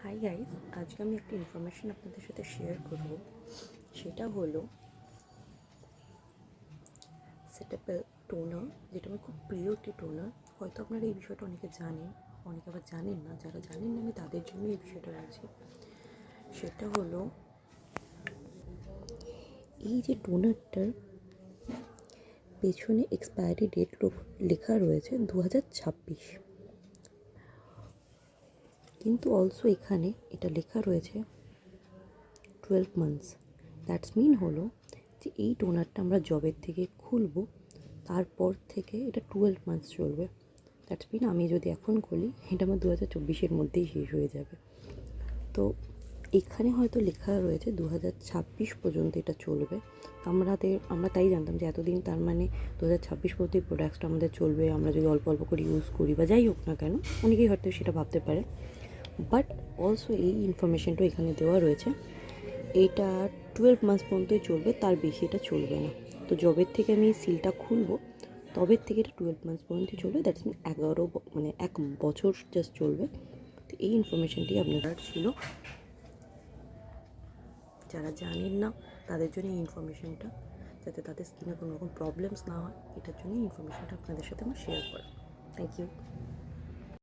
Hi guys, আজকে আমি একটা ইনফরমেশন আপনাদের সাথে শেয়ার করব। সেটা হলো সেটাপেল টোনার, যেটা আমার খুব প্রিয় একটি টোনার। হয়তো আপনারা এই বিষয়টা অনেকে জানেন, অনেকে আবার জানেন না। যারা জানেন না আমি তাদের জন্য এই বিষয়টা বলছি। সেটা হলো এই যে টোনারটার পেছনে এক্সপায়ারি ডেট লেখা রয়েছে 2026, কিন্তু অলসো এখানে এটা লেখা রয়েছে 12 মান্থস। দ্যাটস মিন হলো যে এই টোনারটা আমরা জবের থেকে খুলবো, তারপর থেকে এটা 12 মান্থস চলবে। দ্যাটস মিন আমি যদি এখন খুলি, এটা আমার 2024-এর মধ্যেই শেষ হয়ে যাবে। তো এখানে হয়তো লেখা রয়েছে 2026 পর্যন্ত এটা চলবে। আমরা তাই জানতাম যে এতদিন, তার মানে 2026 পর্যন্ত এই প্রোডাক্টসটা আমাদের চলবে, আমরা যদি অল্প অল্প করে ইউজ করি বা যাই হোক না কেন। অনেকেই হয়তো সেটা ভাবতে পারে, বাট অলসো এই ইনফরমেশনটা এখানে দেওয়া রয়েছে এটা 12 মান্থস পর্যন্তই চলবে, তার বেশি এটা চলবে না। তো জবের থেকে আমি সিলটা খুলবো, তবের থেকে এটা 12 মান্থস পর্যন্তই চলবে। দ্যাটস মিন 1 বছর জাস্ট চলবে। তো এই ইনফরমেশনটি আপনার ছিল। যারা জানেন না তাদের জন্য এই ইনফরমেশনটা, যাতে তাদের স্কিনে কোনো রকম প্রবলেমস না হয়, এটার জন্য এই ইনফরমেশনটা আপনাদের সাথে আমার শেয়ার করা। Thank you.